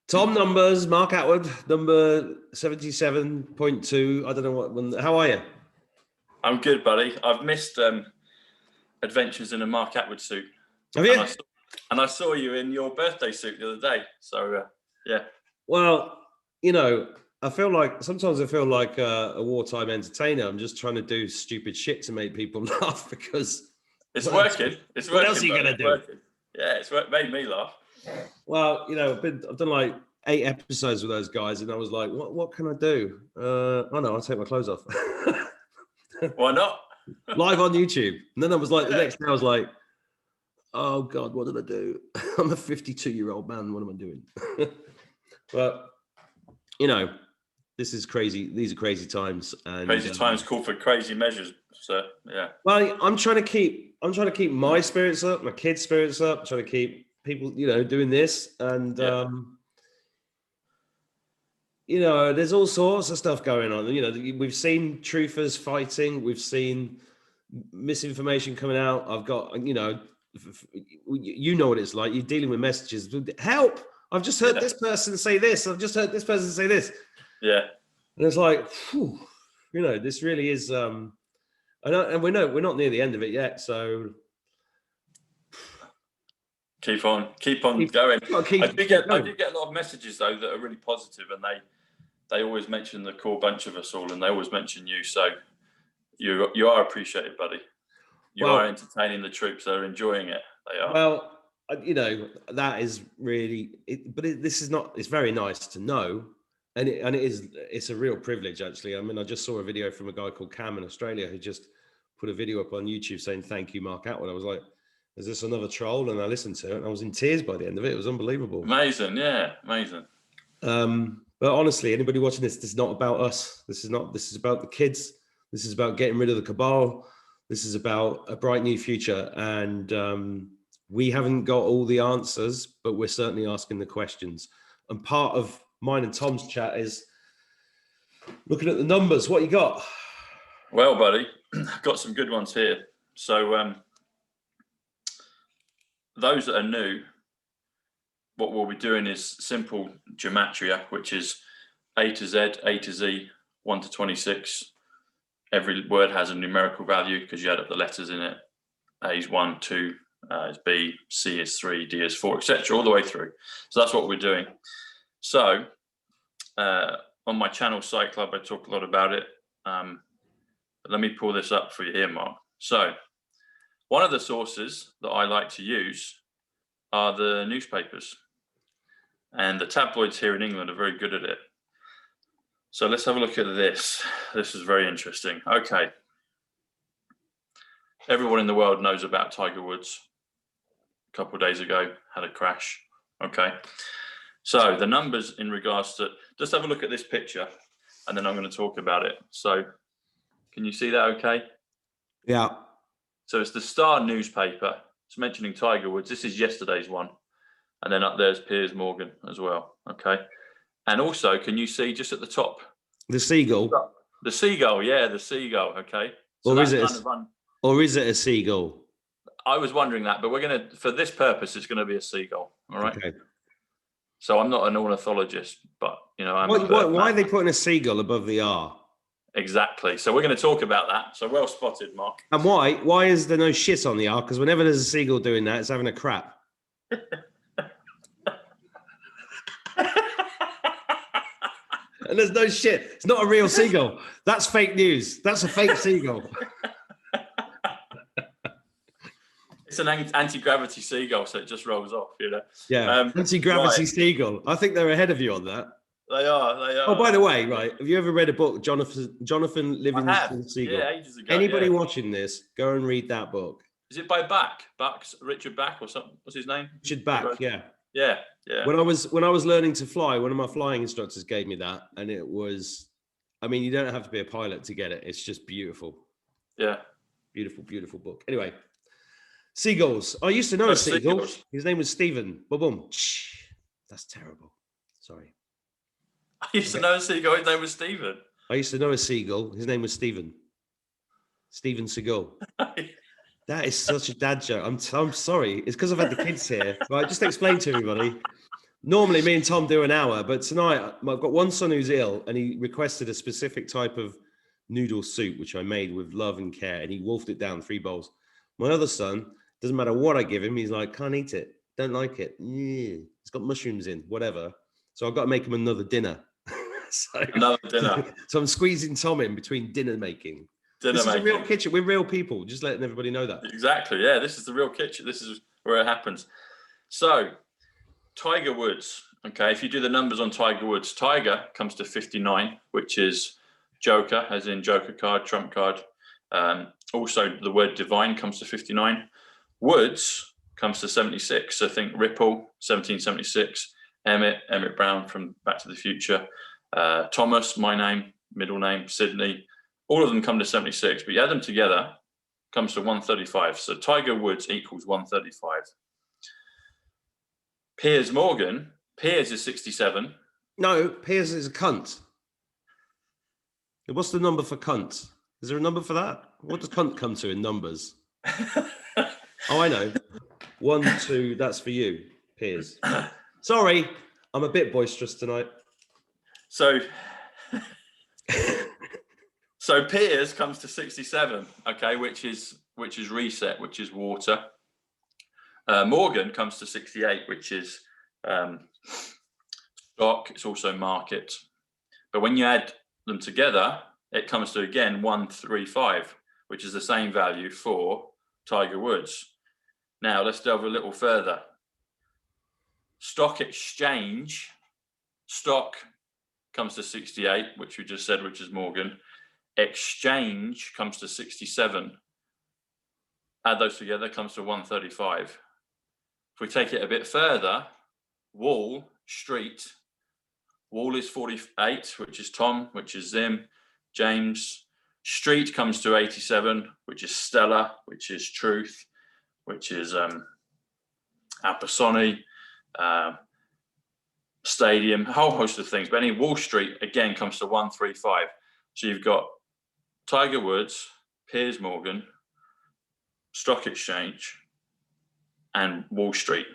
Tom numbers, Mark Atwood, number 77.2. I don't know what. How are you? I'm good, buddy. I've missed Adventures in a Mark Atwood suit. Have you? And I saw you in your birthday suit the other day. So, yeah. Well, I feel like sometimes I feel like a wartime entertainer. I'm just trying to do stupid shit to make people laugh because it's working. It's working. What else are you going to do? Yeah, it's made me laugh. Well, I've done like 8 episodes with those guys, and I was like, what can I do? Oh no, I'll take my clothes off. Why not? Live on YouTube. And then I was like, the next day I was like, oh God, what did I do? I'm a 52-year-old man. What am I doing? But, this is crazy. These are crazy times. And crazy times call for crazy measures. So, yeah. Well, I'm trying to keep my spirits up, my kids' spirits up, trying to keep people, doing this. And, there's all sorts of stuff going on. We've seen truthers fighting. We've seen misinformation coming out. I've got, what it's like. You're dealing with messages. Help! I've just heard this person say this. I've just heard this person say this. Yeah. And it's like, whew, this really is. And we're not near the end of it yet. So keep on going. I do get a lot of messages though that are really positive, and they always mention the core bunch of us all, and they always mention you. So you are appreciated, buddy. You are entertaining the troops. They're enjoying it. They are. Well, that is really. This is not. It's very nice to know, and it's a real privilege actually. I mean, I just saw a video from a guy called Cam in Australia who just put a video up on YouTube saying thank you, Mark Atwood. I was like, is this another troll? And I listened to it, and I was in tears by the end of it. It was unbelievable. Amazing, yeah, amazing. But honestly, anybody watching this is not about us. This is about the kids. This is about getting rid of the cabal. This is about a bright new future. And we haven't got all the answers, but we're certainly asking the questions. And part of mine and Tom's chat is looking at the numbers. What you got? Well, buddy, I've got some good ones here. So those that are new, what we'll be doing is simple gematria, which is A to Z, A to Z, 1 to 26. Every word has a numerical value because you add up the letters in it. A is 1, 2 is B, C is 3, D is 4, etc., all the way through. So that's what we're doing. So on my channel, Psych.Club, I talk a lot about it. But let me pull this up for you here, Mark. So one of the sources that I like to use are the newspapers. And the tabloids here in England are very good at it. So let's have a look at this. This is very interesting. Okay. Everyone in the world knows about Tiger Woods. A couple of days ago, had a crash. Okay. So the numbers in regards to, just have a look at this picture, and then I'm going to talk about it. So can you see that okay? Yeah. So it's the Star newspaper. It's mentioning Tiger Woods. This is yesterday's one. And then up there's Piers Morgan as well. Okay. And also, can you see just at the top? The Seagull. The Seagull, yeah, the Seagull. Okay. So or is it a seagull? I was wondering that, but we're going to, for this purpose, it's going to be a seagull. All right. Okay. So I'm not an ornithologist, but I'm. Why are they putting a seagull above the R? Exactly. So we're going to talk about that. So well spotted, Mark. And why is there no shit on the R? Because whenever there's a seagull doing that, it's having a crap. And there's no shit. It's not a real seagull. That's fake news. That's a fake seagull. It's an anti-gravity seagull, so it just rolls off, Yeah, anti-gravity seagull. I think they're ahead of you on that. They are. Oh, by the way, right, have you ever read a book, Jonathan Livingston Seagull? Yeah, ages ago. Anybody watching this, go and read that book. Is it by Richard Back or something? What's his name? Richard Back, yeah. Yeah. When I was learning to fly, one of my flying instructors gave me that, and it was, I mean, you don't have to be a pilot to get it. It's just beautiful. Yeah. Beautiful, beautiful book. Anyway, seagulls. I used to know a seagull. His name was Stephen. Boom. That's terrible. Sorry. I used to know a seagull. His name was Stephen. I used to know a seagull. His name was Stephen. Stephen Seagull. That is such a dad joke. I'm sorry. It's because I've had the kids here. Right, just explain to everybody. Normally, me and Tom do an hour, but tonight I've got one son who's ill, and he requested a specific type of noodle soup, which I made with love and care, and he wolfed it down 3 bowls. My other son, doesn't matter what I give him, he's like, can't eat it, don't like it. Yeah. It's got mushrooms in, whatever. So I've got to make him another dinner. Another dinner. So I'm squeezing Tom in between dinner making. This is a real kitchen. We're real people. Just letting everybody know that. Exactly. Yeah, this is the real kitchen. This is where it happens. So, Tiger Woods. Okay, if you do the numbers on Tiger Woods, Tiger comes to 59, which is Joker, as in Joker card, Trump card. Also, the word divine comes to 59. Woods comes to 76. So think Ripple, 1776. Emmett Brown from Back to the Future. Thomas, my name, middle name, Sydney. All of them come to 76, but you add them together, comes to 135. So Tiger Woods equals 135. Piers Morgan, Piers is 67. No, Piers is a cunt. What's the number for cunt? Is there a number for that? What does cunt come to in numbers? Oh, I know. 1, 2, that's for you, Piers. Sorry, I'm a bit boisterous tonight. So Piers comes to 67, okay, which is reset, which is water. Morgan comes to 68, which is stock. It's also market. But when you add them together, it comes to, again, 135, which is the same value for Tiger Woods. Now, let's delve a little further. Stock exchange, stock comes to 68, which we just said, which is Morgan. Exchange comes to 67. Add those together, comes to 135. If we take it a bit further, wall, street. Wall is 48, which is Tom, which is Zim, James. Street comes to 87, which is Stella, which is Truth, which is Apasoni, Stadium, a whole host of things. But any Wall Street, again, comes to 135. So you've got Tiger Woods, Piers Morgan, Stock Exchange, and Wall Street.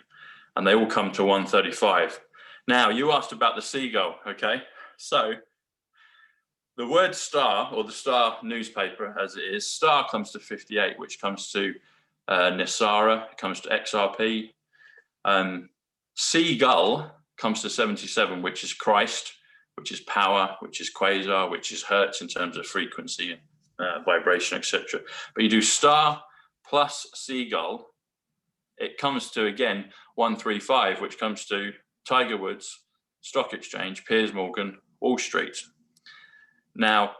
And they all come to 135. Now, you asked about the Seagull, okay? So the word Star, or the Star newspaper as it is, Star comes to 58, which comes to Nisara, it comes to XRP. Seagull comes to 77, which is Christ, which is power, which is quasar, which is hertz in terms of frequency and vibration, etc. But you do Star plus Seagull, it comes to, again, 135, which comes to Tiger Woods, Stock Exchange, Piers Morgan, Wall Street. Now,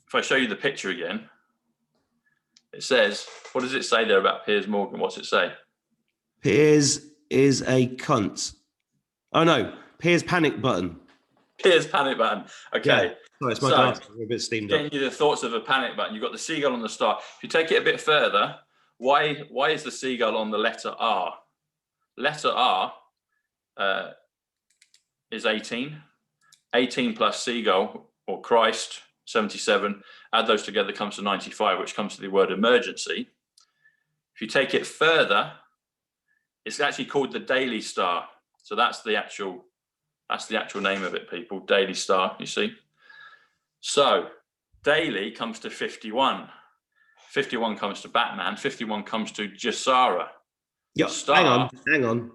if I show you the picture again, it says, what does it say there about Piers Morgan? What's it say? Piers is a cunt. Oh no, Piers panic button. Piers panic button. Okay. Yeah. Sorry, it's my glasses. We're a bit steamed up. Getting you the thoughts of a panic button. You've got the seagull on the star. If you take it a bit further, why is the seagull on the letter R? Letter R is 18. 18 plus seagull or Christ, 77. Add those together comes to 95, which comes to the word emergency. If you take it further, it's actually called the Daily Star. So that's the actual name of it, people. Daily Star, you see. So daily comes to 51. 51 comes to Batman. 51 comes to Jasara. Yeah, hang on.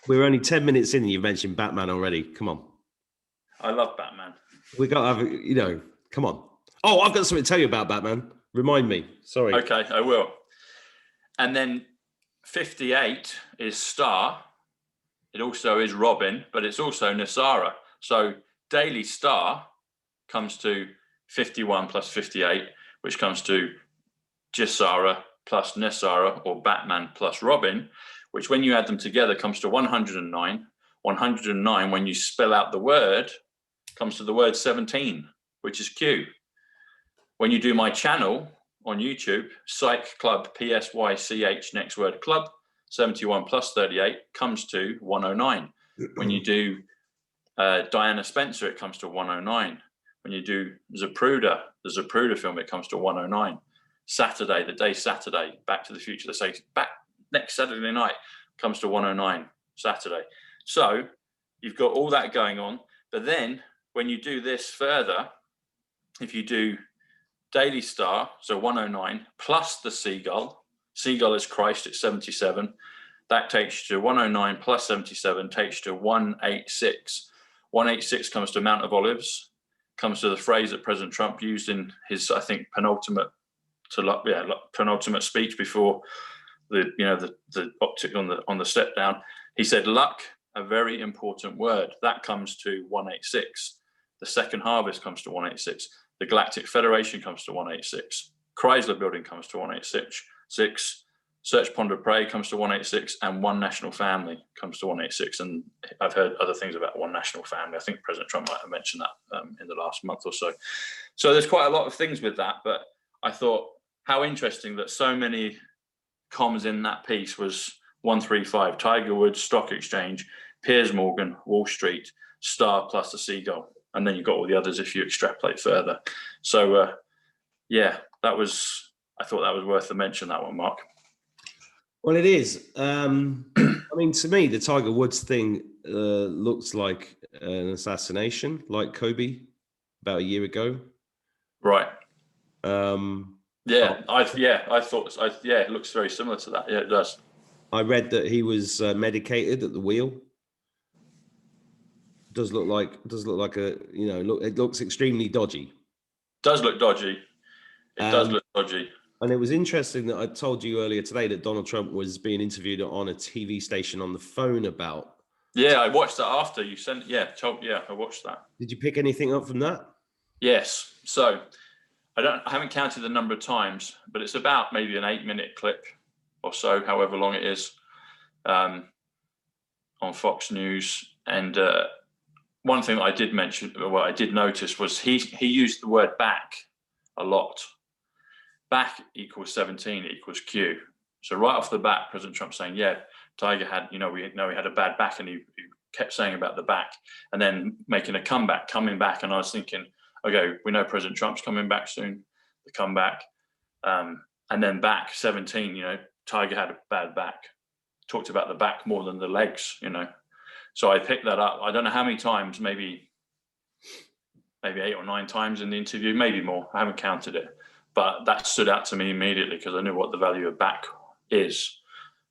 We're only 10 minutes in and you've mentioned Batman already. Come on. I love Batman. We got to have, come on. Oh, I've got something to tell you about Batman. Remind me. Sorry. Okay, I will. And then 58 is Star. It also is Robin, but it's also Nisara. So Daily Star comes to 51 plus 58, which comes to Jasara plus Nisara, or Batman plus Robin, which when you add them together comes to 109. 109, when you spell out the word, comes to the word 17, which is Q. When you do my channel on YouTube, Psych.Club, PSYCH, next word club, 71 plus 38 comes to 109. When you do Diana Spencer, it comes to 109. When you do Zapruder, the Zapruder film, it comes to 109. Saturday, Back to the Future, let's say back next Saturday night, comes to 109. Saturday. So you've got all that going on. But then when you do this further, if you do Daily Star, so 109, plus the Seagull is Christ at 77. That takes you to 109 plus 77, takes you to 186. 186 comes to Mount of Olives, comes to the phrase that President Trump used in his, I think, penultimate speech before the optic on the step down. He said, luck, a very important word. That comes to 186. The second harvest comes to 186. The Galactic Federation comes to 186. Chrysler Building comes to 186. Search, Ponder, Pray comes to 186, and One National Family comes to 186. And I've heard other things about One National Family. I think President Trump might have mentioned that in the last month or so. So there's quite a lot of things with that. But I thought how interesting that so many comms in that piece was 135, Tiger Woods, Stock Exchange, Piers Morgan, Wall Street, Star plus the Seagull. And then you've got all the others if you extrapolate further. So, yeah, I thought that was worth the mention, that one, Mark. Well, it is. I mean, to me, the Tiger Woods thing looks like an assassination, like Kobe about a year ago. Right. I thought, it looks very similar to that. Yeah, it does. I read that he was medicated at the wheel. Does look like it looks extremely dodgy. Does look dodgy. It does look dodgy. And it was interesting that I told you earlier today that Donald Trump was being interviewed on a TV station on the phone about. Yeah, I watched that after you sent. Yeah, I watched that. Did you pick anything up from that? Yes. So I haven't counted the number of times, but it's about maybe an 8-minute clip or so, however long it is, on Fox News. And one thing that I did mention, what I did notice was he used the word back a lot. Back equals 17 equals Q. So right off the bat, President Trump saying, yeah, Tiger had, we know he had a bad back, and he kept saying about the back, and then making a comeback, coming back. And I was thinking, okay, we know President Trump's coming back soon, the comeback. And then back 17, Tiger had a bad back. Talked about the back more than the legs, So I picked that up. I don't know how many times, maybe 8 or 9 times in the interview, maybe more. I haven't counted it. But that stood out to me immediately because I knew what the value of back is,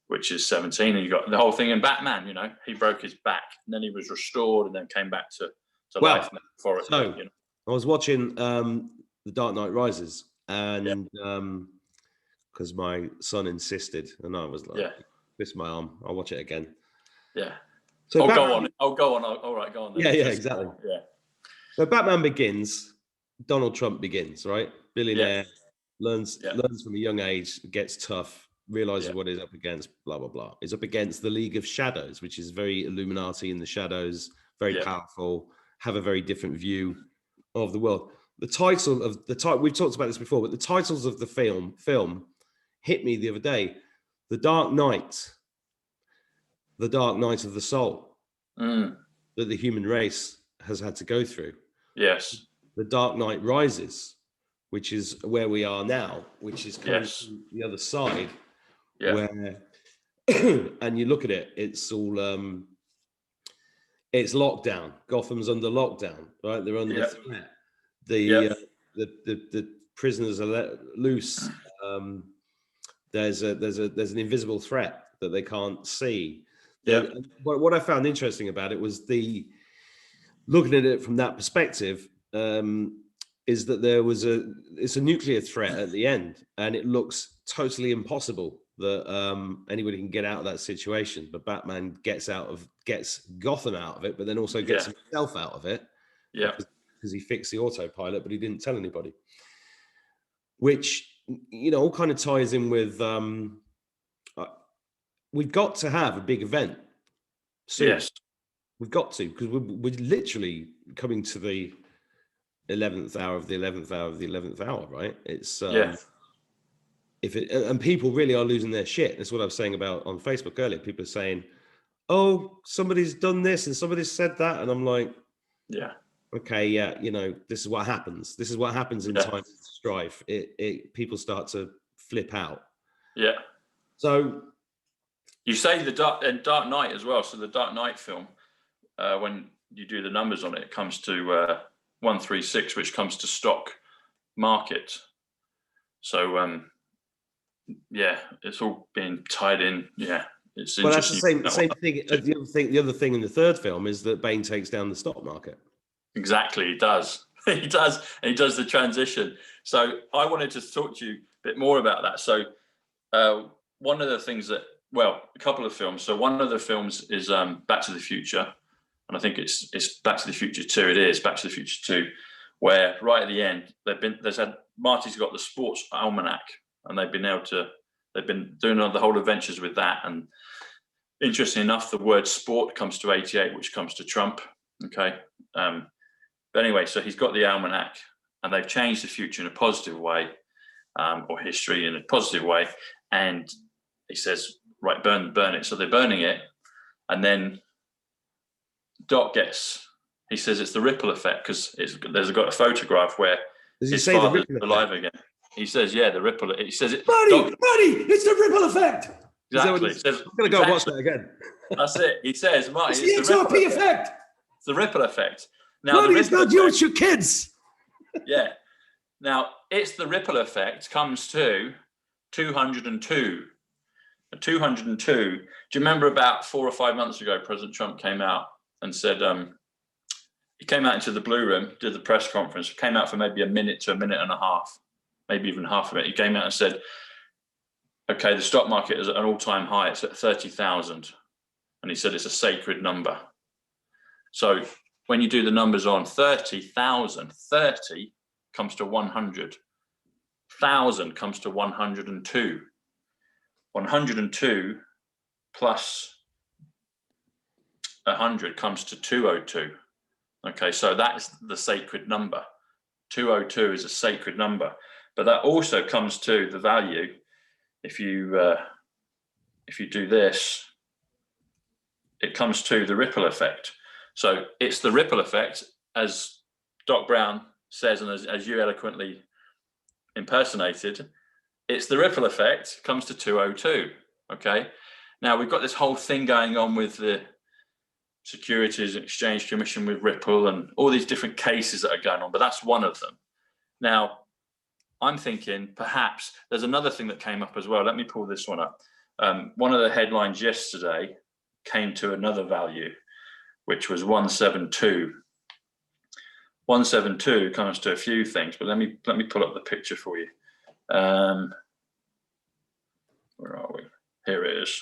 which is 17. And you got the whole thing in Batman, he broke his back and then he was restored and then came back to life for it. So I was watching The Dark Knight Rises, and because my son insisted, and I was like, twist my arm, I'll watch it again. Yeah. So go on. All right, go on. Then. Yeah, exactly. Yeah. So Batman Begins, Donald Trump begins, right? Billionaire, learns from a young age, gets tough, realizes what he's up against, blah, blah, blah. He's up against the League of Shadows, which is very Illuminati in the shadows, very powerful, have a very different view of the world. The title of we've talked about this before, but the titles of the film hit me the other day. The Dark Knight of the Soul, that the human race has had to go through. Yes. The Dark Knight Rises, which is where we are now, which is coming from the other side, where, and you look at it, it's all, it's lockdown. Gotham's under lockdown, right? They're under threat. The prisoners are let loose. There's an invisible threat that they can't see. What I found interesting about it was looking at it from that perspective, is that it's a nuclear threat at the end, and it looks totally impossible that anybody can get out of that situation. But Batman gets Gotham out of it, but then also gets himself out of it. Yeah, because he fixed the autopilot, but he didn't tell anybody. Which all kind of ties in with we've got to have a big event soon. Yes, we've got to, because we're literally coming to the 11th hour of the 11th hour of the 11th hour, right? It's and people really are losing their shit. That's what I was saying about on Facebook earlier. People are saying, "Oh, somebody's done this and somebody's said that," and I'm like, okay, this is what happens. This is what happens in times of strife. People start to flip out. Yeah. So You say the Dark Knight as well. So the Dark Knight film, when you do the numbers on it, it comes to 136, which comes to stock market. So yeah, it's all being tied in. Yeah, it's Well, that's interesting. the same thing. The other thing in the third film is that Bane takes down the stock market. Exactly, he does. He does, and he does the transition. So I wanted to talk to you a bit more about that. So one of the things that, well, a couple of films. So one of the films is Back to the Future, and I think it's Back to the Future 2. It is Back to the Future 2, where right at the end Marty's got the sports almanac, and they've been doing the whole adventures with that. And interesting enough, the word sport comes to 88, which comes to Trump. Okay. But anyway, so he's got the almanac, and they've changed the future in a positive way, or history in a positive way. And he says, right, burn it. So they're burning it. And then Doc he says it's the ripple effect, because there's got a photograph where his father's alive again. He says, yeah, the ripple. He says it. Buddy, it's the ripple effect. Exactly. He says, I'm going to go watch that again. That's it. He says, Marty, it's the XRP effect. It's the ripple effect. Now, Buddy, it's not you, it's your kids. Yeah. Now, it's the ripple effect comes to 202. 202. Do you remember about 4 or 5 months ago, President Trump came out and said, he came out into the Blue Room, did the press conference, came out for maybe a minute to a minute and a half, maybe even half of it. He came out and said, okay, the stock market is at an all-time high. It's at 30,000. And he said it's a sacred number. So when you do the numbers on 30,000, 30 comes to 100. 1,000 comes to 102. 102 plus 100 comes to 202. Okay, so that's the sacred number. 202 is a sacred number, but that also comes to the value. If you do this, it comes to the ripple effect. So it's the ripple effect, as Doc Brown says, and as you eloquently impersonated. It's the ripple effect comes to 202. Okay. Now we've got this whole thing going on with the Securities and Exchange Commission with Ripple and all these different cases that are going on, but that's one of them. Now, I'm thinking perhaps there's another thing that came up as well. Let me pull this one up. One of the headlines yesterday came to another value, which was 172. 172 comes to a few things, but let me pull up the picture for you. Where are we? Here it is.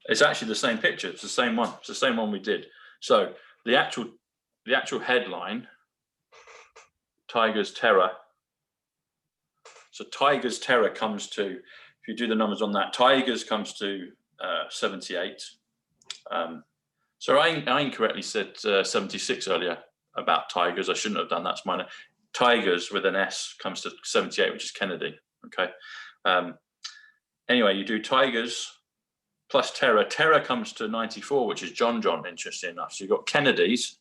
It's actually the same picture. It's the same one. It's the same one we did. So the actual headline, Tiger's Terror. So Tiger's Terror comes to, if you do the numbers on that, Tigers comes to 78. So I incorrectly said 76 earlier about Tigers. I shouldn't have done that. That's mine. Tigers with an S comes to 78, which is Kennedy. Okay. Anyway, you do Tigers plus Terror. Terror comes to 94, which is John, interesting enough. So you've got Kennedy's.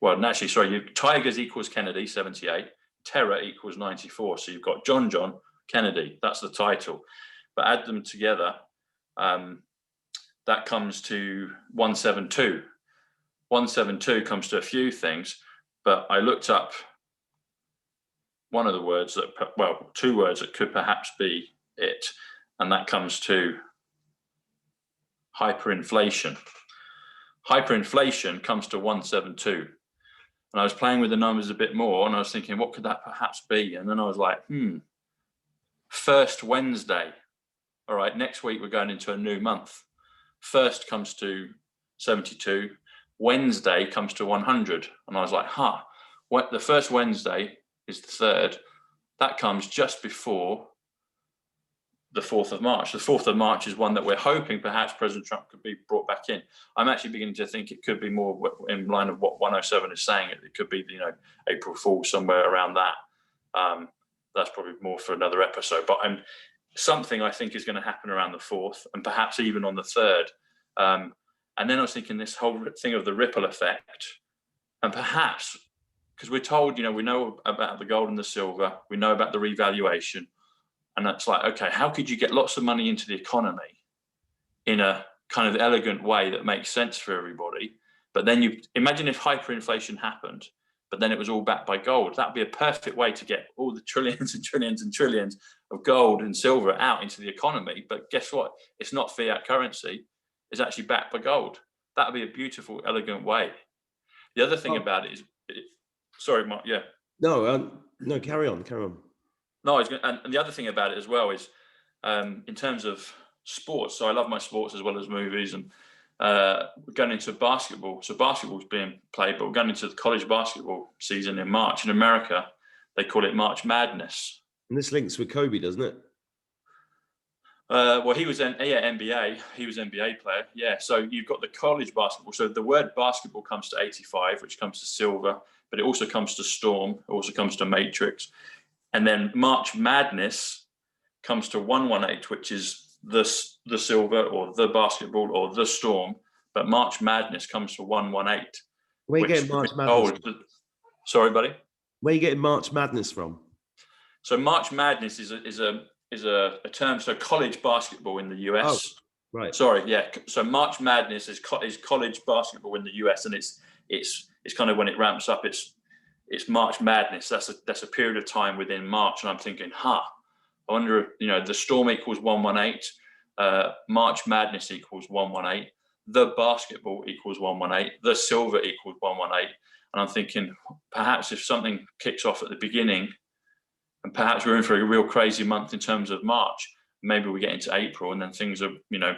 Well, actually, sorry, Tigers equals Kennedy, 78. Terror equals 94. So you've got John, Kennedy. That's the title. But add them together, that comes to 172. 172 comes to a few things, but I looked up one of the words that, well, two words that could perhaps be it, and that comes to hyperinflation. Hyperinflation comes to 172. And I was playing with the numbers a bit more, and I was thinking, what could that perhaps be? And then I was like, first Wednesday. All right, next week we're going into a new month. First comes to 72. Wednesday comes to 100. And I was like, what? The first Wednesday is the 3rd. That comes just before the 4th of March. The 4th of March is one that we're hoping perhaps President Trump could be brought back in. I'm actually beginning to think it could be more in line of what 107 is saying. It could be, April Fool's, somewhere around that. That's probably more for another episode. But something I think is going to happen around the 4th and perhaps even on the 3rd. And then I was thinking this whole thing of the ripple effect, and perhaps because we're told, we know about the gold and the silver, we know about the revaluation, And that's like, okay, how could you get lots of money into the economy in a kind of elegant way that makes sense for everybody? But then you imagine if hyperinflation happened, but then it was all backed by gold. That'd be a perfect way to get all the trillions and trillions and trillions of gold and silver out into the economy. But guess what? It's not fiat currency. It's actually backed by gold. That'd be a beautiful, elegant way. The other thing about it is, sorry, Mark, yeah. No, no, carry on. No, and the other thing about it as well is, in terms of sports. So I love my sports as well as movies, and we're going into basketball. So basketball's being played, but we're going into the college basketball season in March. In America, they call it March Madness. And this links with Kobe, doesn't it? Well, he was NBA. He was NBA player. Yeah. So you've got the college basketball. So the word basketball comes to 85, which comes to silver, but it also comes to storm. It also comes to matrix. And then March Madness comes to 118, which is the silver or the basketball or the storm. But March Madness comes to 118. Where are you getting March Madness from? Sorry, buddy. Where are you getting March Madness from? So March Madness is a term. So college basketball in the US. Oh, right. Sorry, yeah. So March Madness is college basketball in the US, and it's kind of when it ramps up. It's March Madness. That's a period of time within March, and I'm thinking, I wonder if, the storm equals 118, March Madness equals 118, the basketball equals 118, the silver equals 118, and I'm thinking perhaps if something kicks off at the beginning, and perhaps we're in for a real crazy month in terms of March, maybe we get into April and then things are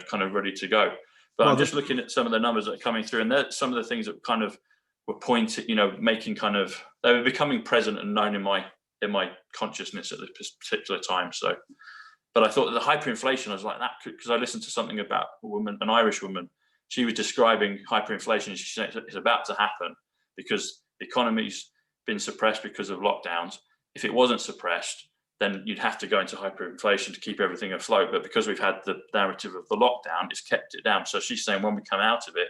kind of ready to go. But I'm just looking at some of the numbers that are coming through, and some of the things that kind of were pointed, making kind of, they were becoming present and known in my consciousness at this particular time. So, but I thought that the hyperinflation, I was like that, because I listened to something about a woman, an Irish woman. She was describing hyperinflation. She said it's about to happen because the economy's been suppressed because of lockdowns. If it wasn't suppressed, then you'd have to go into hyperinflation to keep everything afloat. But because we've had the narrative of the lockdown, it's kept it down. So she's saying when we come out of it,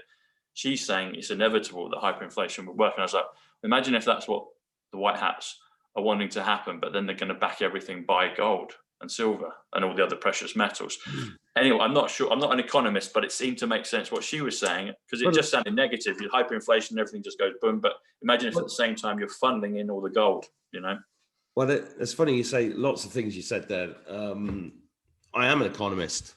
she's saying it's inevitable that hyperinflation will work. And I was like, imagine if that's what the white hats are wanting to happen, but then they're going to back everything by gold and silver and all the other precious metals. Anyway, I'm not sure. I'm not an economist, but it seeed to make sense what she was saying, because it just sounded negative. You hyperinflation, everything just goes boom. But imagine if at the same time you're funneling in all the gold, Well, it's funny you say lots of things you said there. I am an economist.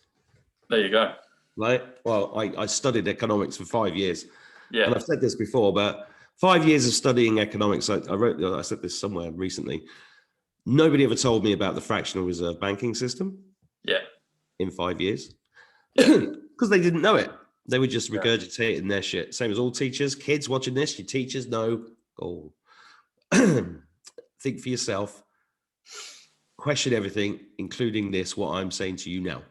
There you go. Right. Well, I studied economics for 5 years. Yeah. And I've said this before, but 5 years of studying economics, I said this somewhere recently. Nobody ever told me about the fractional reserve banking system. Yeah. In 5 years. Because they didn't know it. They would just regurgitate in their shit. Same as all teachers, kids watching this, your teachers know. Oh. Think for yourself. Question everything, including this, what I'm saying to you now.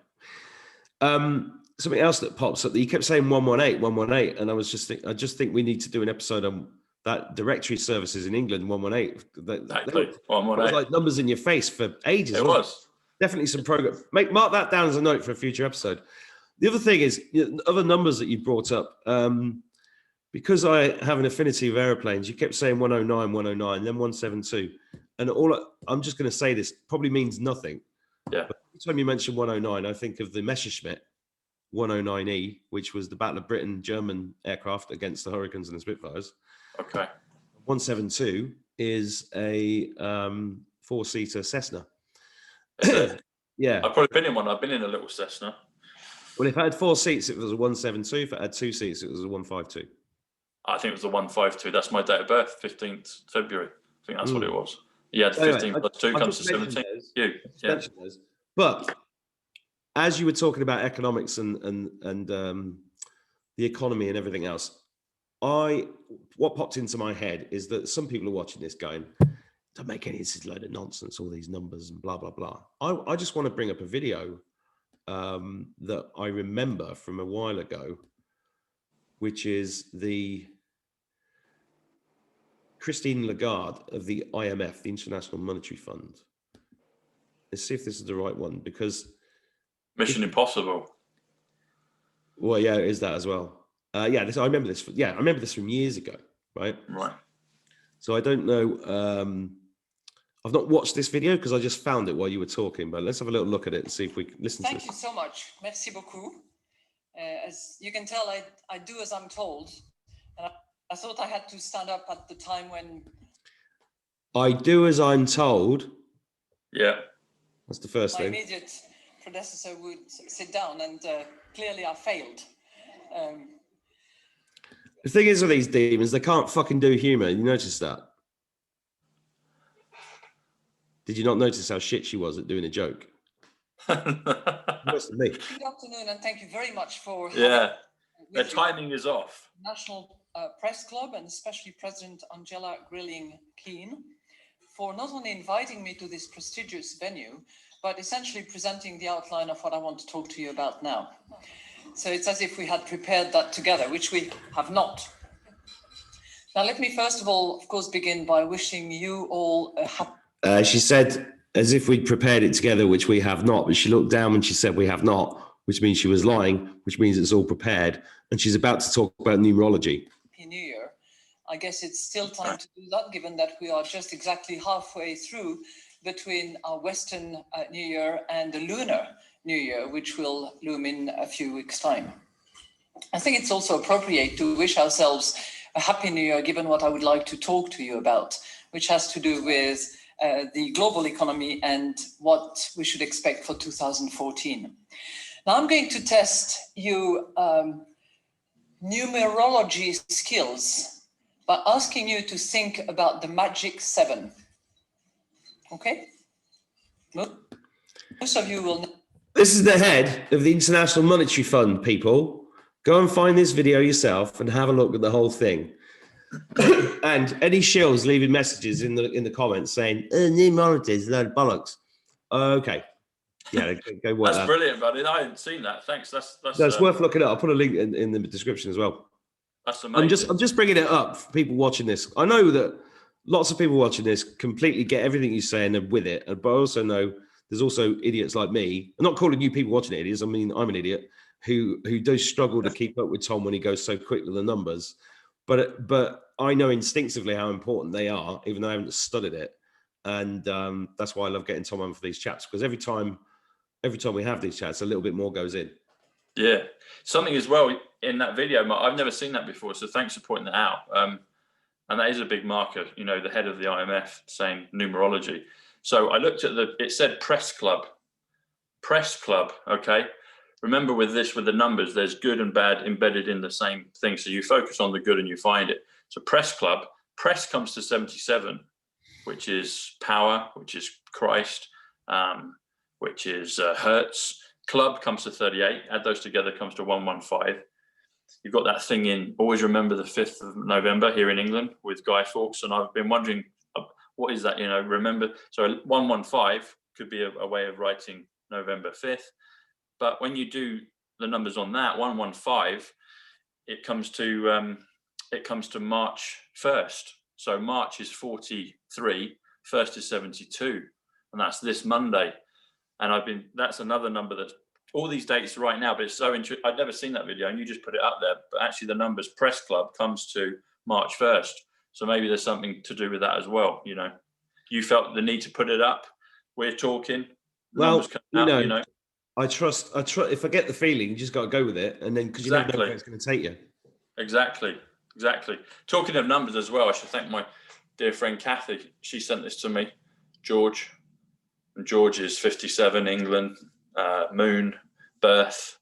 Something else that pops up, that you kept saying 118, and I just think we need to do an episode on that directory services in England, 118. Exactly. 118. It was like numbers in your face for ages. It was. Definitely some progress. Mark that down as a note for a future episode. The other thing is, other numbers that you brought up, because I have an affinity of airplanes, you kept saying 109, then 172. And I'm just going to say this, probably means nothing. Yeah. But every time you mention 109, I think of the Messerschmitt 109E, which was the Battle of Britain German aircraft against the Hurricanes and the Spitfires. Okay. 172 is a 4-seater Cessna. Yeah. I've probably been in one. I've been in a little Cessna. Well, if I had 4 seats, it was a 172. If I had 2 seats, it was a 152. I think it was the 152. That's my date of birth, 15th February. I think that's what it was. Yeah, 15 plus 2 comes to 17. Yeah. But as you were talking about economics and the economy and everything else, what popped into my head is that some people are watching this going, don't make any, this is a load of nonsense, all these numbers and blah, blah, blah. I just want to bring up a video that I remember from a while ago, which is the Christine Lagarde of the IMF, the International Monetary Fund. Let's see if this is the right one, because Mission Impossible. Well, yeah, it is that as well. I remember this. I remember this from years ago, right? Right. So I don't know. I've not watched this video because I just found it while you were talking, but let's have a little look at it and see if we can listen to this. Thank you so much. Merci beaucoup. As you can tell, I do as I'm told. And I thought I had to stand up at the time when... I do as I'm told. Yeah. That's the first thing. My immediate predecessor would sit down, and clearly I failed. The thing is with these demons, they can't fucking do humor. You notice that? Did you not notice how shit she was at doing a joke? Worse than me. Good afternoon, and thank you very much for... Yeah, the timing is off. National Press Club, and especially President Angela Grilling-Keane, for not only inviting me to this prestigious venue, but essentially presenting the outline of what I want to talk to you about now. So it's as if we had prepared that together, which we have not. Now, let me first of all, of course, begin by wishing you all a happy... She said, as if we'd prepared it together, which we have not, but she looked down when she said we have not, which means she was lying, which means it's all prepared. And she's about to talk about numerology. Happy New Year. I guess it's still time to do that, given that we are just exactly halfway through between our Western New Year and the Lunar New Year, which will loom in a few weeks' time. I think it's also appropriate to wish ourselves a Happy New Year, given what I would like to talk to you about, which has to do with the global economy and what we should expect for 2014. Now, I'm going to test you numerology skills by asking you to think about the magic 7. Okay? Most of you will know. This is the head of the International Monetary Fund, people. Go and find this video yourself and have a look at the whole thing. And any shills leaving messages in the comments saying, numerology is a load of bollocks. Okay. Yeah, go work. That's brilliant, buddy. I hadn't seen that. Thanks. That's worth looking at. I'll put a link in the description as well. That's amazing. I'm just bringing it up for people watching this. I know that lots of people watching this completely get everything you say and are with it, but I also know there's also idiots like me. I'm not calling you people watching it idiots. I mean, I'm an idiot who do struggle to keep up with Tom when he goes so quick with the numbers. But I know instinctively how important they are, even though I haven't studied it. And that's why I love getting Tom on for these chats, because every time we have these chats, a little bit more goes in. Yeah, something as well in that video, I've never seen that before, so thanks for pointing that out. And that is a big marker, you know, the head of the IMF saying numerology. So I looked at it said press club, okay? Remember with the numbers, there's good and bad embedded in the same thing. So you focus on the good and you find it. So press club, press comes to 77, which is power, which is Christ, which is Hertz. Club comes to 38. Add those together, comes to 115. You've got that thing in, always remember the 5th of November here in England with Guy Fawkes. And I've been wondering, what is that, you know, remember? So 115 could be a way of writing November 5th. But when you do the numbers on that, 115, it comes to March 1st. So March is 43, 1st is 72. And that's this Monday. And that's another number that's all these dates right now, but it's so interesting. I'd never seen that video and you just put it up there, but actually the numbers press club comes to March 1st. So maybe there's something to do with that as well. You know, you felt the need to put it up. We're talking. Well, you know, I trust, if I get the feeling, you just got to go with it. And then, because you never know where it's going to take you. Exactly. Talking of numbers as well, I should thank my dear friend Kathy. She sent this to me, George. And George is 57, England, moon, birth,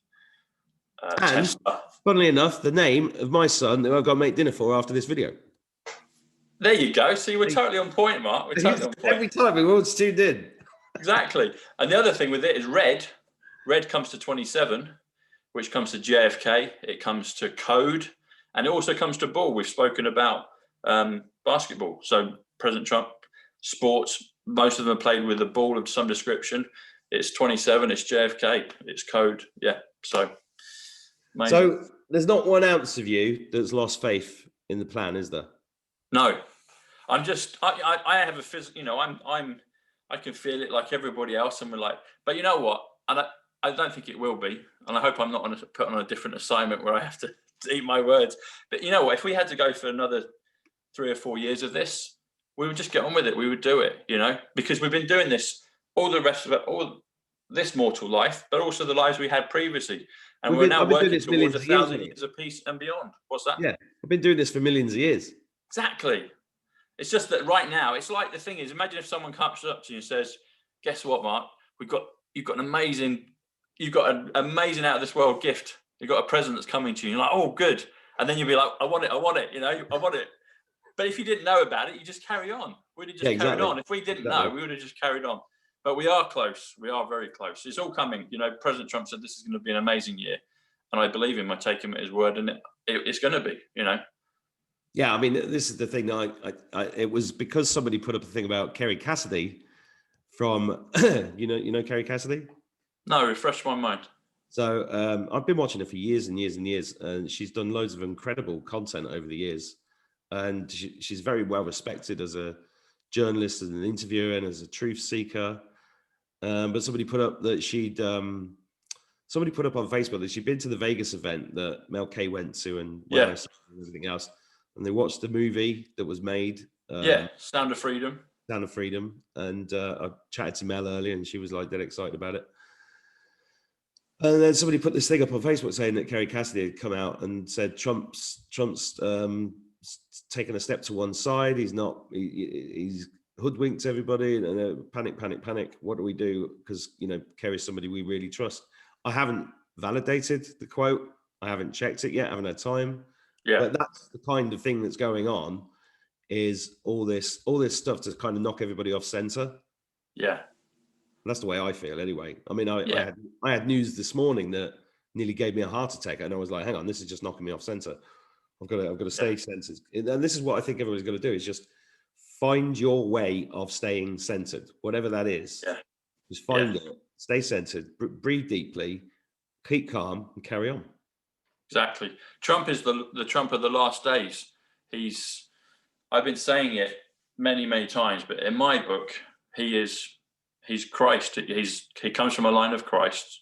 and Tesla. Funnily enough, the name of my son that I've got to make dinner for after this video. There you go. See, we're totally on point, Mark. We're totally on point. Every time everyone's tuned in. Exactly. And the other thing with it is red. Red comes to 27, which comes to JFK. It comes to code. And it also comes to ball. We've spoken about basketball. So President Trump, sports, most of them are played with a ball of some description. It's 27, it's JFK, it's code. Yeah, so amazing. So there's not 1 ounce of you that's lost faith in the plan, is there? No, I'm just, I have a physical, you know, I can feel it like everybody else, and we're like, but you know what? And I don't think it will be, and I hope I'm not put on a different assignment where I have to eat my words. But you know what? If we had to go for another 3 or 4 years of this, we would just get on with it. We would do it, you know, because we've been doing this all the rest of it, all this mortal life, but also the lives we had previously. And we're now working towards 1,000 years of peace and beyond. What's that? Yeah, I've been doing this for millions of years. Exactly. It's just that right now, it's like the thing is, imagine if someone comes up to you and says, guess what, Mark? You've got an amazing out of this world gift. You've got a present that's coming to you. You're like, oh, good. And then you'll be like, I want it, you know, I want it. But if you didn't know about it, you just carry on. We'd have just carried on. If we didn't know, we would have just carried on. But we are close. We are very close. It's all coming. You know, President Trump said this is going to be an amazing year. And I believe him. I take him at his word. And it's going to be, you know. Yeah, I mean, this is the thing. It was because somebody put up a thing about Kerry Cassidy from, you know Kerry Cassidy? No, refresh my mind. So I've been watching her for years and years and years, and she's done loads of incredible content over the years. And she's very well respected as a journalist, as an interviewer, and as a truth seeker. But somebody put up that somebody put up on Facebook that she'd been to the Vegas event that Mel K went to and everything else. And they watched the movie that was made. Sound of Freedom. Sound of Freedom. And I chatted to Mel earlier and she was like dead excited about it. And then somebody put this thing up on Facebook saying that Kerry Cassidy had come out and said Trump's taken a step to one side. He's hoodwinked everybody and panic. What do we do? Because, you know, Kerry's somebody we really trust. I haven't validated the quote. I haven't checked it yet. I haven't had time. Yeah. But that's the kind of thing that's going on, is all this stuff to kind of knock everybody off center. Yeah. That's the way I feel anyway. I mean, I had news this morning that nearly gave me a heart attack, and I was like, hang on, this is just knocking me off center. I've got to stay centered. And this is what I think everybody's got to do, is just find your way of staying centered, whatever that is. Yeah. Just find it, stay centered, breathe deeply, keep calm, and carry on. Exactly. Trump is the Trump of the last days. I've been saying it many, many times, but in my book, he's Christ. He comes from a line of Christ.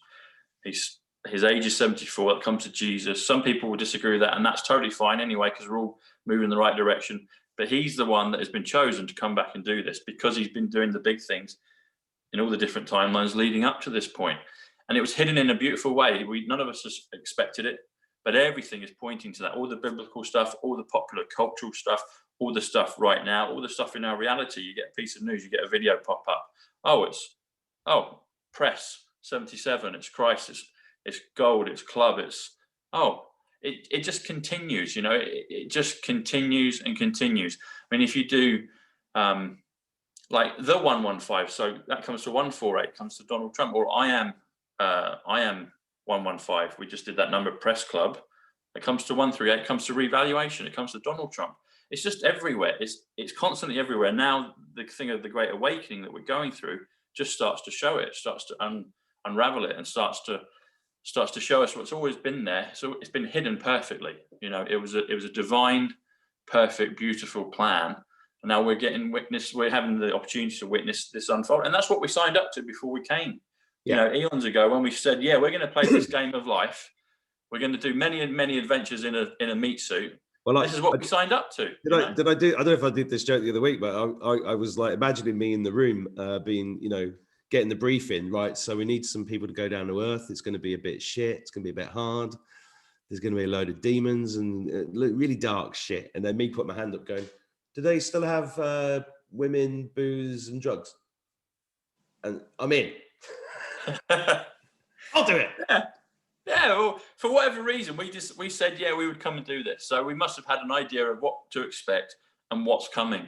His age is 74. That comes to Jesus. Some people will disagree with that, and that's totally fine anyway, because we're all moving in the right direction. But he's the one that has been chosen to come back and do this, because he's been doing the big things in all the different timelines leading up to this point. And it was hidden in a beautiful way. None of us expected it, but everything is pointing to that. All the biblical stuff, all the popular cultural stuff, all the stuff right now, all the stuff in our reality. You get a piece of news, you get a video pop up. Press 77. It's Christ. It's gold. It's club. It just continues. You know, it just continues and continues. I mean, if you do like the 115, so that comes to 148, comes to Donald Trump, or I am 115. We just did that number, Press Club. It comes to 138, comes to revaluation. It comes to Donald Trump. It's just everywhere. It's constantly everywhere. Now the thing of the Great Awakening that we're going through just starts to show it, starts to unravel it, and starts to show us what's always been there. So it's been hidden perfectly. You know, it was a divine, perfect, beautiful plan. And now we're having the opportunity to witness this unfold. And that's what we signed up to before we came. Yeah. You know, eons ago, when we said, we're going to play this game of life. We're going to do many and many adventures in a meat suit. Well, this is what we signed up to. I don't know if I did this joke the other week, but I was like imagining me in the room being, you know, getting the briefing, right? So we need some people to go down to earth. It's going to be a bit shit. It's going to be a bit hard. There's going to be a load of demons and really dark shit. And then me put my hand up going, do they still have women, booze and drugs? And I'm in. I'll do it. Yeah, well, for whatever reason, we said, we would come and do this. So we must have had an idea of what to expect and what's coming.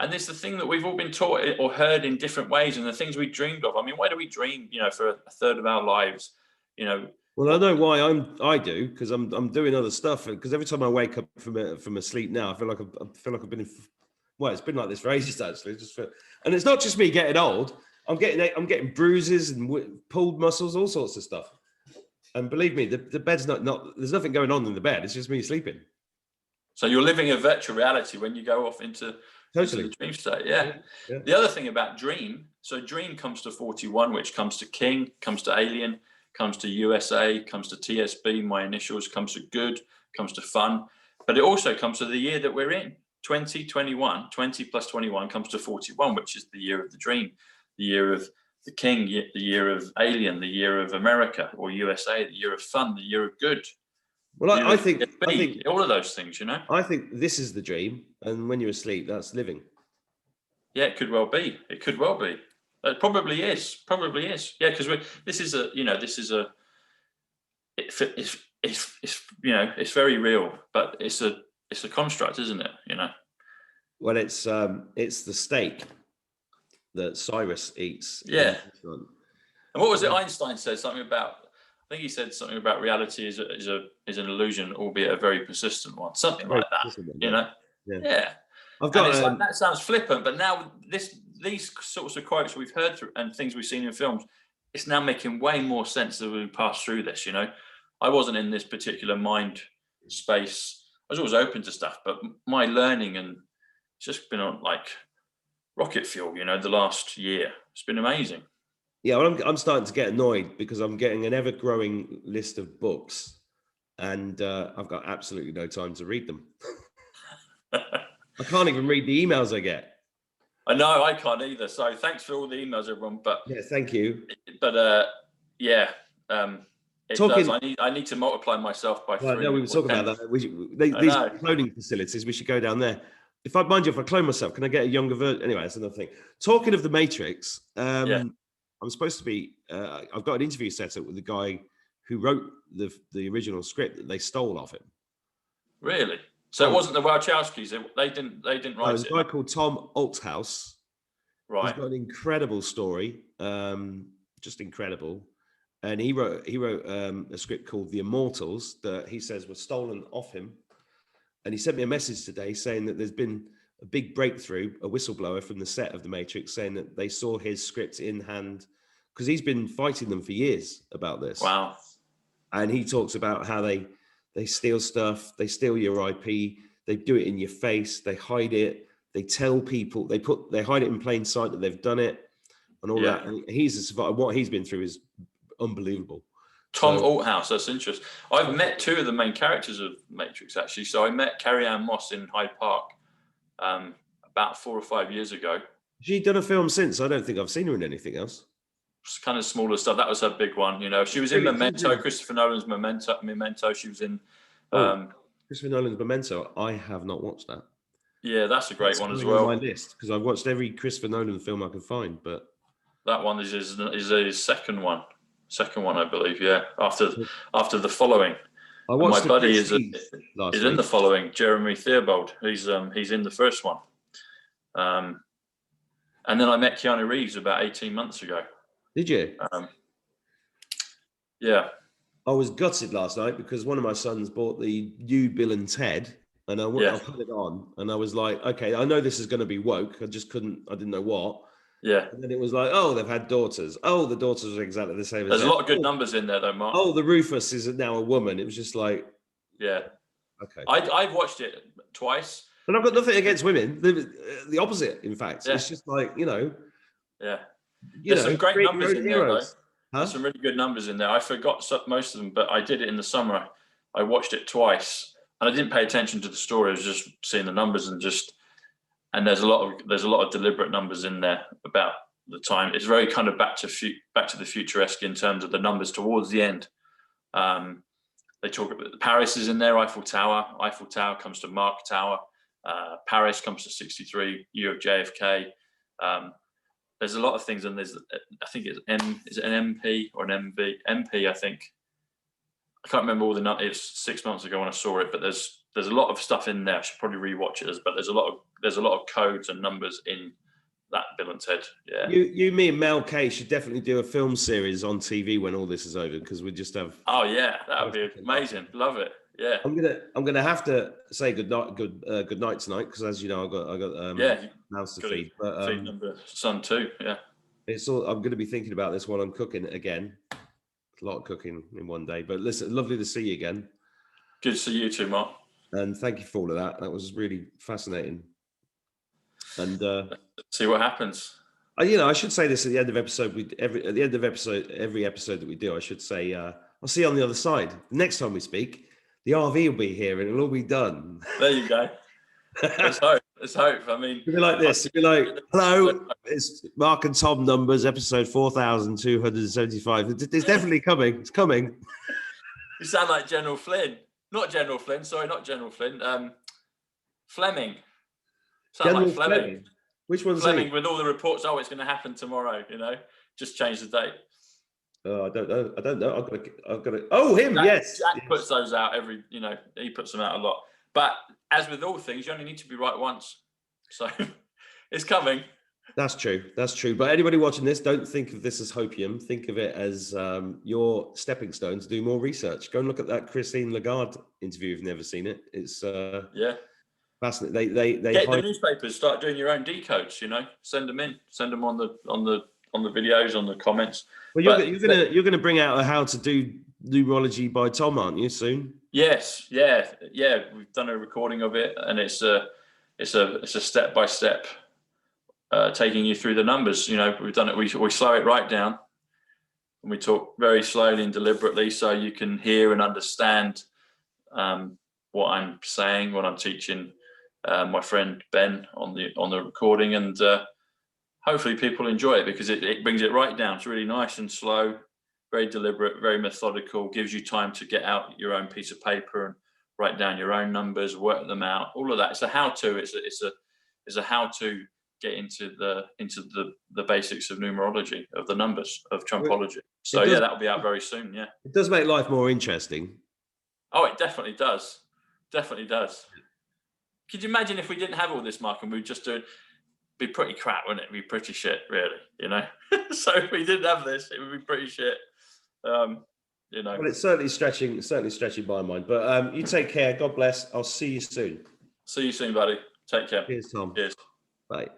And it's the thing that we've all been taught or heard in different ways, and the things we dreamed of. I mean, why do we dream, you know, for a third of our lives, you know? Well, I know why I do, because I'm doing other stuff. Because every time I wake up from a sleep now, I feel like I've been it's been like this for ages actually. And it's not just me getting old. I'm getting bruises and pulled muscles, all sorts of stuff. And believe me, the bed's not. There's nothing going on in the bed. It's just me sleeping. So you're living a virtual reality when you go off into the dream state. Yeah. The other thing about dream. So dream comes to 41, which comes to king, comes to alien, comes to USA, comes to TSB, my initials, comes to good, comes to fun. But it also comes to the year that we're in, 2021, 20 plus 21 comes to 41, which is the year of the dream, the year of the king, the year of Alien, the year of America or USA, the year of fun, the year of good. Well, I think all of those things, I think this is the dream, and when you're asleep, that's living. Yeah, it could well be. It could well be. It probably is. Probably is. Yeah, because it's very real, but it's a construct, isn't it? Well, it's the steak that Cyrus eats. Yeah. And what was it? Einstein said something about. I think he said something about reality is an illusion, albeit a very persistent one. Something like that. Yeah. That sounds flippant, but now these sorts of quotes we've heard through and things we've seen in films, it's now making way more sense as we pass through this. I wasn't in this particular mind space. I was always open to stuff, but my learning and it's just been on like rocket fuel. The last year, it's been amazing. Yeah, well, I'm starting to get annoyed because I'm getting an ever-growing list of books, and I've got absolutely no time to read them. I can't even read the emails I get. I know, I can't either. So thanks for all the emails, everyone. But yeah, thank you. But I need to multiply myself by 3. No, we were talking about that. These cloning facilities, we should go down there. If I clone myself, can I get a younger version? Anyway, that's another thing. Talking of the Matrix, I'm supposed to be. I've got an interview set up with the guy who wrote the original script that they stole off him. Really? So it wasn't the Wachowskis. They didn't write it. There's a guy called Tom Welcome.To.Psych.Club. Right. He's got an incredible story, just incredible. And he wrote a script called The Immortals that he says was stolen off him. And he sent me a message today saying that there's been a big breakthrough, a whistleblower from the set of The Matrix saying that they saw his script in hand because he's been fighting them for years about this. Wow. And he talks about how they steal stuff, they steal your IP, they do it in your face, they hide it, they tell people, they hide it in plain sight that they've done it and all that. And he's a survivor. What he's been through is unbelievable. Tom Althouse, that's interesting. I've met 2 of the main characters of Matrix, actually. So I met Carrie-Anne Moss in Hyde Park about 4 or 5 years ago. She done a film since? I don't think I've seen her in anything else. It's kind of smaller stuff. That was her big one. She was in Memento, Christopher Nolan's Memento. She was in... Christopher Nolan's Memento. I have not watched that. Yeah, that's a great one as well. On my list, because I've watched every Christopher Nolan film I can find, but... That one is his second one. Second one, I believe, yeah. After The Following. My buddy is in The Following, Jeremy Theobald. He's in the first one. And then I met Keanu Reeves about 18 months ago. Did you? Yeah. I was gutted last night because one of my sons bought the new Bill and Ted, and I put it on, and I was like, okay, I know this is going to be woke. I didn't know what. Yeah. And then it was like, oh, they've had daughters. Oh, the daughters are exactly the same. There's a lot of good numbers in there, though, Mark. Oh, the Rufus is now a woman. It was just like, yeah. Okay. I've watched it twice. And I've got nothing against women. The opposite, in fact. Yeah. It's just like, Yeah. There's some great numbers in there, though. There's some really good numbers in there. I forgot most of them, but I did it in the summer. I watched it twice, and I didn't pay attention to the story. I was just seeing the numbers and there's a lot of deliberate numbers in there about the time. It's very kind of back to the futuresque in terms of the numbers towards the end. They talk about Paris is in there. Eiffel Tower comes to Mark Tower. Paris comes to 63. Year of JFK. There's a lot of things, and I think is it an MP or an MV? MP, I think. I can't remember all the numbers. It's 6 months ago when I saw it, but there's a lot of stuff in there. I should probably rewatch it, but there's a lot of codes and numbers in that Bill and Ted. Yeah. You, me, and Mel K should definitely do a film series on TV when all this is over, because we just have. Oh yeah, that would be amazing. Love it. Yeah. I'm gonna have to say good night tonight, because as you know, I got house to feed. But feed number son too. Yeah. I'm going to be thinking about this while I'm cooking again. A lot of cooking in one day, but listen, lovely to see you again. Good to see you too, Mark. And thank you for all of that. That was really fascinating. And see what happens. I should say this at the end of episode. Every episode that we do, I should say, I'll see you on the other side. The next time we speak, the RV will be here and it'll all be done. There you go. Let's hope. Let's hope. I mean, It'd be like this. It'd be like, hello, it's Mark and Tom numbers, episode 4,275. It's definitely coming. It's coming. You sound like General Flynn. Not General Flynn. Sorry, not General Flynn. Fleming. Sound General like Fleming. Which one's Fleming he? with all the reports. Oh, it's going to happen tomorrow. Just change the date. Oh, I don't know. I've got to. Oh, him. Yes. Jack puts those out every. He puts them out a lot. But as with all things, you only need to be right once. So it's coming. That's true. That's true. But anybody watching this, don't think of this as hopium. Think of it as your stepping stone to do more research. Go and look at that Christine Lagarde interview if you've never seen it. It's fascinating. They get the newspapers, start doing your own decodes. Send them in. Send them on the videos, on the comments. Well, you're gonna bring out a how to do numerology by Tom, aren't you, soon? Yes, yeah. We've done a recording of it, and it's a step by step, taking you through the numbers. We've done it. We slow it right down, and we talk very slowly and deliberately, so you can hear and understand what I'm saying, what I'm teaching. My friend Ben on the recording, and hopefully people enjoy it because it brings it right down. It's really nice and slow. Very deliberate, very methodical, gives you time to get out your own piece of paper and write down your own numbers, work them out, all of that. It's a how-to. It's a how-to get into the basics of numerology, of the numbers, of Trumpology. So that'll be out very soon. Yeah. It does make life more interesting. Oh, it definitely does. Definitely does. Could you imagine if we didn't have all this, Mark, and we'd just do it? Be pretty crap, wouldn't it? Be pretty shit, really. So if we didn't have this, it would be pretty shit. Well, it's certainly stretching my mind. But you take care. God bless. I'll see you soon. See you soon, buddy. Take care. Cheers, Tom. Cheers. Bye.